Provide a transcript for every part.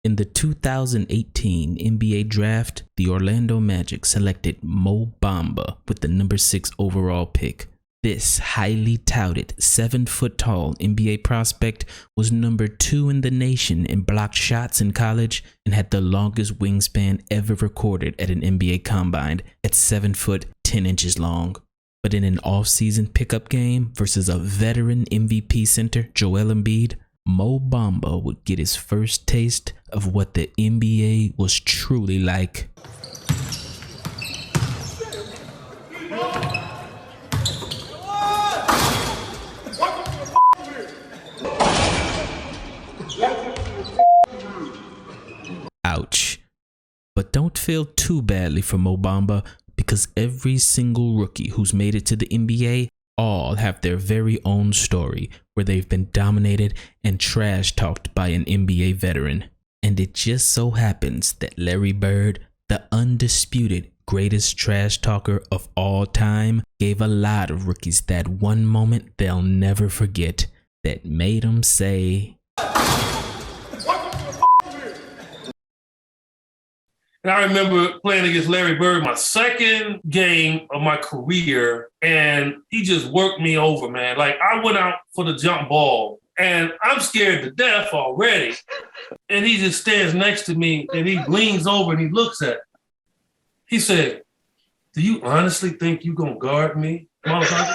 In the 2018 NBA Draft, the Orlando Magic selected Mo Bamba with the number 6 overall pick. This highly touted 7-foot-tall NBA prospect was number 2 in the nation in blocked shots in college and had the longest wingspan ever recorded at an NBA combine at 7 foot 10 inches long. But in an off-season pickup game versus a veteran MVP center, Joel Embiid, Mo Bamba would get his first taste of what the NBA was truly like. Ouch. But don't feel too badly for Mo Bamba, because every single rookie who's made it to the NBA all have their very own story where they've been dominated and trash-talked by an NBA veteran. And it just so happens that Larry Bird, the undisputed greatest trash talker of all time, gave a lot of rookies that one moment they'll never forget that made them say, and I remember playing against Larry Bird my second game of my career, and he just worked me over, man. Like, I went out for the jump ball, and I'm scared to death already. And he just stands next to me, and he leans over, and he looks at me. He said, "Do you honestly think you gonna guard me, motherfucker?"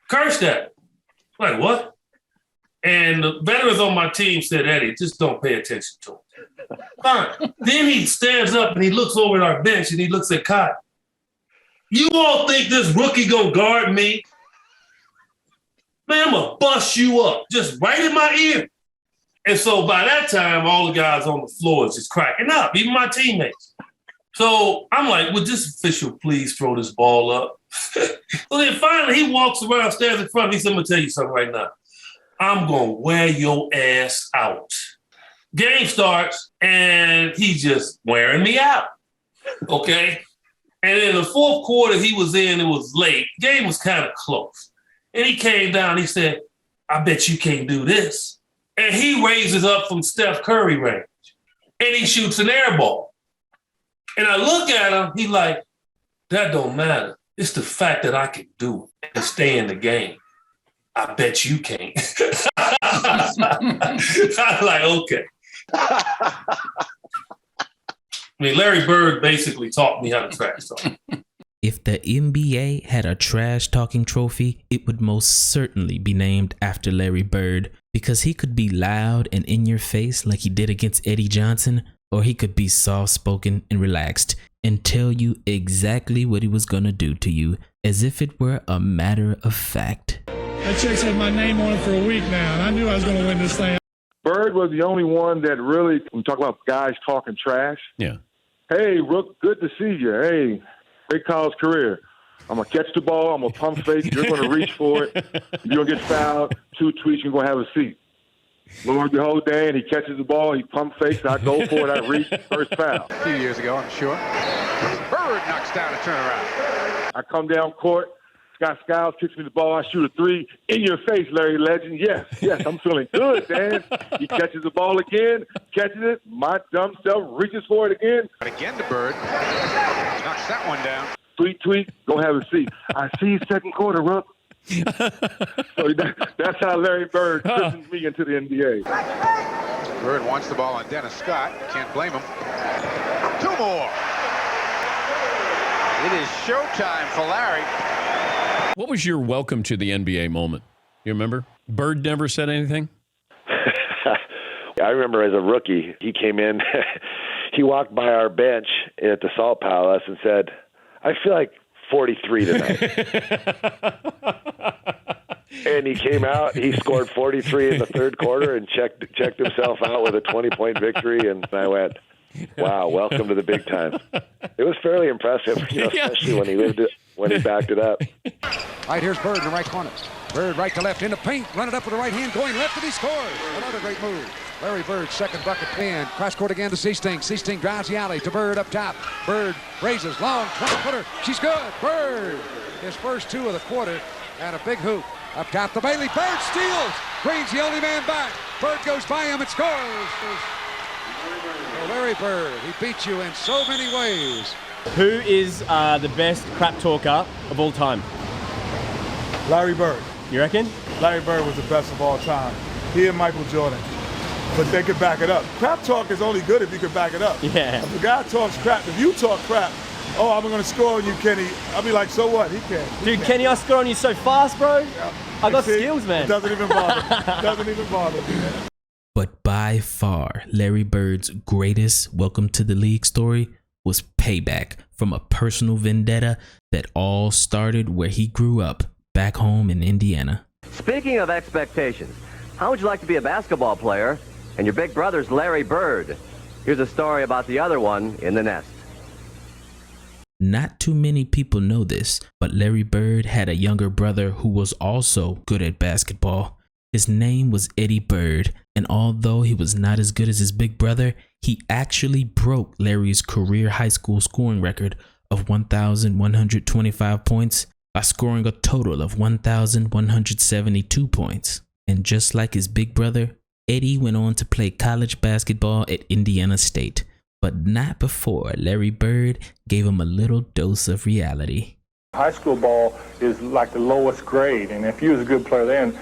Cursed at me. Like, what? And the veterans on my team said, "Eddie, just don't pay attention to him." Fine. Then he stands up and he looks over at our bench and he looks at Cotton. "You all think this rookie gonna guard me? Man, I'm gonna bust you up, just right in my ear." And so by that time, all the guys on the floor is just cracking up, even my teammates. So I'm like, "Would this official please throw this ball up?" So then finally he walks around, stands in front of me. He said, "I'm gonna tell you something right now. I'm gonna wear your ass out." Game starts, and he's just wearing me out, okay? And in the fourth quarter he was in, it was late. Game was kind of close. And he came down, he said, "I bet you can't do this." And he raises up from Steph Curry range, and he shoots an air ball. And I look at him, he like, "That don't matter. It's the fact that I can do it and stay in the game. I bet you can't." I'm like, okay. I mean, Larry Bird basically taught me how to trash talk. If the NBA had a trash talking trophy, it would most certainly be named after Larry Bird, because he could be loud and in your face like he did against Eddie Johnson, or he could be soft spoken and relaxed and tell you exactly what he was gonna do to you, as if it were a matter of fact. That chick's had my name on it for a week now, and I knew I was gonna win this thing. Bird was the only one that really, when we talk about guys talking trash. Yeah. "Hey, Rook, good to see you. Hey, great college career. I'm going to catch the ball. I'm going to pump fake. You're going to reach for it. You're going to get fouled. 2 tweets, you're going to have a seat." Lo and behold, Dan, he catches the ball. He pump fakes. I go for it. I reach. First foul. A few years ago, I'm sure. Bird knocks down a turnaround. I come down court. Scott Skiles kicks me the ball. I shoot a 3. In your face, Larry Legend. Yes, I'm feeling good, Dan. He catches the ball again, catches it. My dumb self reaches for it again. But again to Bird. Knocks that one down. Tweet, go have a seat. I see second quarter, Rook. So that's how Larry Bird christened me into the NBA. Bird wants the ball on Dennis Scott. Can't blame him. 2 more. It is showtime for Larry. What was your welcome to the NBA moment? You remember? Bird never said anything? I remember as a rookie, he came in, he walked by our bench at the Salt Palace and said, "I feel like 43 tonight." And he came out, he scored 43 in the third quarter and checked himself out with a 20-point victory. And I went, "Wow, welcome to the big time." It was fairly impressive, especially when he backed it up. All right, here's Bird in the right corner. Bird right to left, into paint, run it up with the right hand, going left, and he scores. Another great move. Larry Bird, second bucket. And cross court again to Seasting. Seasting drives the alley to Bird up top. Bird raises, long 20-footer. She's good. Bird, his first 2 of the quarter, and a big hoop. Up top to Bailey. Bird steals. Green's the only man back. Bird goes by him and scores. Larry Bird, he beat you in so many ways. Who is the best crap talker of all time? Larry Bird. You reckon? Larry Bird was the best of all time. He and Michael Jordan. But they could back it up. Crap talk is only good if you can back it up. Yeah. If a guy talks crap, if you talk crap, oh, I'm going to score on you, Kenny. I'll be like, so what? He can't. Dude, Kenny, I score on you so fast, bro. Yeah. I got skills, man. It doesn't even bother. Doesn't even bother me, man. But by far, Larry Bird's greatest welcome to the league story was Payback from a personal vendetta that all started where he grew up, back home in Indiana. Speaking of expectations, how would you like to be a basketball player and your big brother's Larry Bird? Here's a story about the other one in the nest. Not too many people know this, but Larry Bird had a younger brother who was also good at basketball. His name was Eddie Bird, and although he was not as good as his big brother, he actually broke Larry's career high school scoring record of 1,125 points by scoring a total of 1,172 points. And just like his big brother, Eddie went on to play college basketball at Indiana State, but not before Larry Bird gave him a little dose of reality. High school ball is like the lowest grade, and if you was a good player then,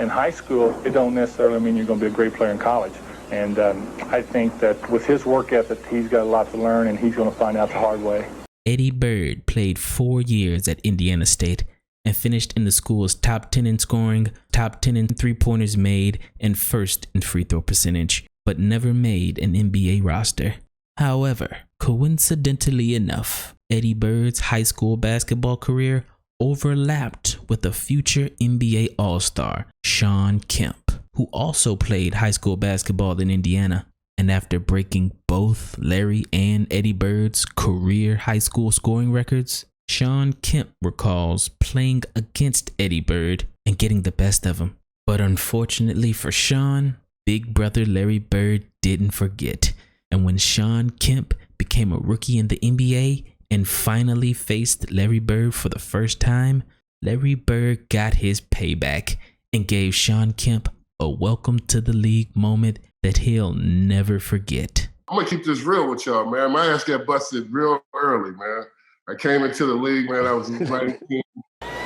in high school, it don't necessarily mean you're going to be a great player in college. And I think that with his work ethic, he's got a lot to learn, and he's going to find out the hard way. Eddie Bird played 4 years at Indiana State and finished in the school's top 10 in scoring, top 10 in three-pointers made, and first in free throw percentage, but never made an NBA roster. However, coincidentally enough, Eddie Bird's high school basketball career overlapped with a future NBA All-Star, Shawn Kemp, who also played high school basketball in Indiana. And after breaking both Larry and Eddie Bird's career high school scoring records, Shawn Kemp recalls playing against Eddie Bird and getting the best of him. But unfortunately for Shawn, big brother Larry Bird didn't forget. And when Shawn Kemp became a rookie in the NBA and finally faced Larry Bird for the first time, Larry Bird got his payback and gave Shawn Kemp a welcome to the league moment that he'll never forget. I'm gonna keep this real with y'all, man. My ass got busted real early, man. I came into the league, man, I was 19.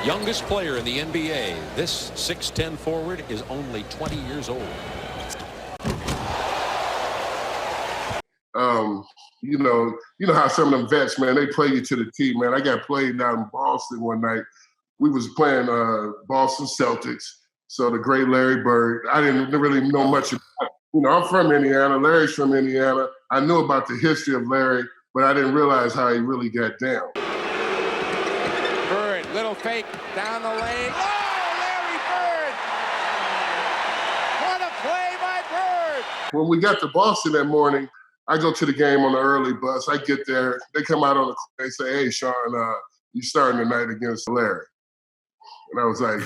Youngest player in the NBA, this 6'10" forward is only 20 years old. You know how some of them vets, man, they play you to the T, man. I got played down in Boston one night. We was playing Boston Celtics. So the great Larry Bird, I didn't really know much about, I'm from Indiana. Larry's from Indiana. I knew about the history of Larry, but I didn't realize how he really got down. Bird, little fake down the lane. Oh, Larry Bird! What a play by Bird! When we got to Boston that morning, I go to the game on the early bus. I get there. They come out on the court. They say, hey, Shawn, you starting tonight against Larry. And I was like,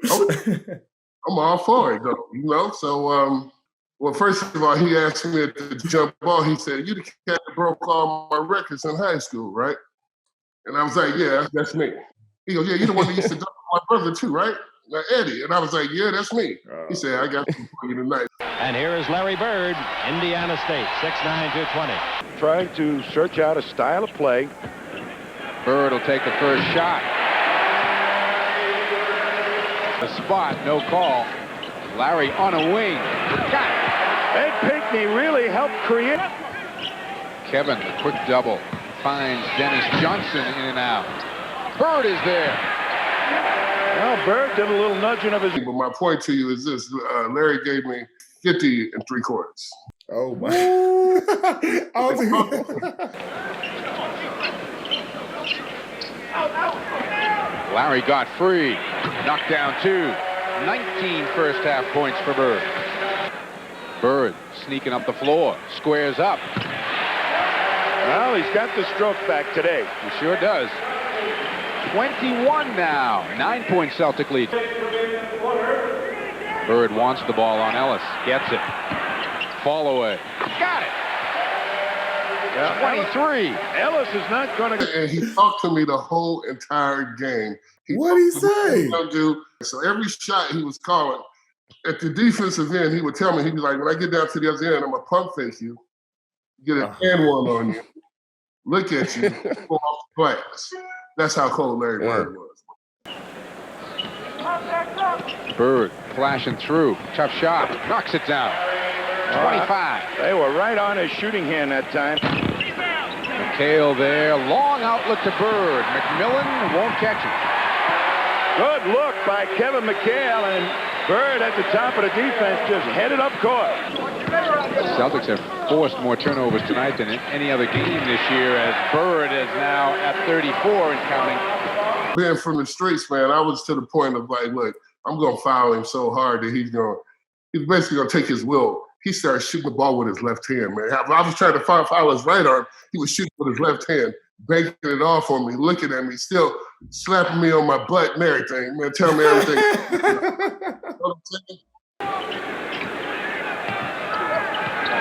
well, damn. I'm all for it, though, So, well, first of all, he asked me at the jump ball. He said, you the cat that broke all my records in high school, right? And I was like, yeah, that's me. He goes, yeah, you're the one that used to dunk my brother too, right? Like, Eddie. And I was like, yeah, that's me. He said, I got something for you tonight. And here is Larry Bird, Indiana State, 6'9", 220. Trying to search out a style of play. Bird will take the first shot. The spot, no call. Larry on a wing. Got it. And Pinckney really helped create. Kevin, the quick double. Finds Dennis Johnson in and out. Bird is there. Well, Bird did a little nudging of his. But my point to you is this. Larry gave me 50 3/4. Oh, my. Larry got free. Knocked down 2. 19 first half points for Bird. Bird sneaking up the floor. Squares up. Well, he's got the stroke back today. He sure does. 21 now. 9-point Celtic lead. Bird wants the ball on Ellis. Gets it. Fall away. Got it. 23. Ellis is not going to. And he talked to me the whole entire game. What did he say? So every shot he was calling, At the defensive end, he would tell me, he'd be like, when I get down to the other end, I'm going to pump fake you, get a hand one on you, look at you, go off the glass. That's how cold Larry Bird was. Bird flashing through. Tough shot. Knocks it down. 25. They were right on his shooting hand that time. McHale there. Long outlet to Bird. McMillan won't catch it. Good look by Kevin McHale, and Bird at the top of the defense just headed up court. The Celtics have forced more turnovers tonight than in any other game this year, as Bird is now at 34 and counting. Being from the streets, man, I was to the point of like, look, I'm going to foul him so hard that he's basically going to take his will. He started shooting the ball with his left hand, man. I was trying to foul his right arm. He was shooting with his left hand, banking it off on me, looking at me, still slapping me on my butt and everything, man, telling me everything.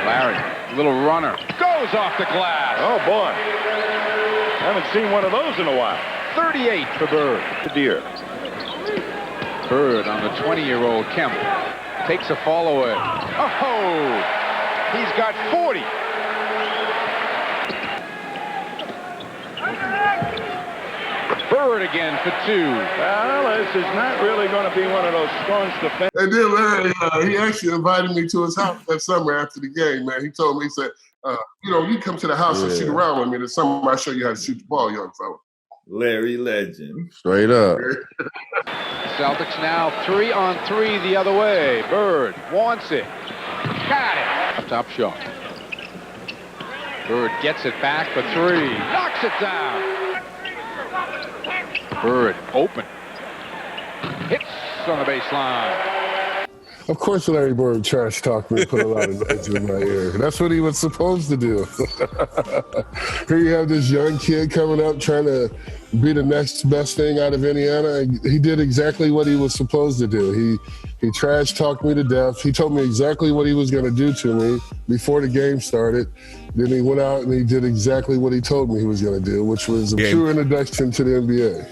Larry, little runner, goes off the glass. Oh, boy. Haven't seen one of those in a while. 38 for Bird. Dear. Bird on the 20-year-old Kemp. Takes a follow-away. Oh, he's got 40. Bird again for 2. Well, this is not really going to be one of those staunch defense. And then Larry, he actually invited me to his house that summer after the game, man. He told me, he said, you come to the house and shoot around with me. This summer I'll show you how to shoot the ball, young fella. Larry Legend. Straight up. Celtics now 3-on-3 the other way. Bird wants it. Got it. Top shot. Bird gets it back for 3. Knocks it down. Bird open. Hits on the baseline. Of course, Larry Bird trash talked me and put a lot of noise in my ear. That's what he was supposed to do. Here you have this young kid coming up trying to be the next best thing out of Indiana. He did exactly what he was supposed to do. He trash talked me to death. He told me exactly what he was going to do to me before the game started. Then he went out and he did exactly what he told me he was going to do, which was a true introduction to the NBA.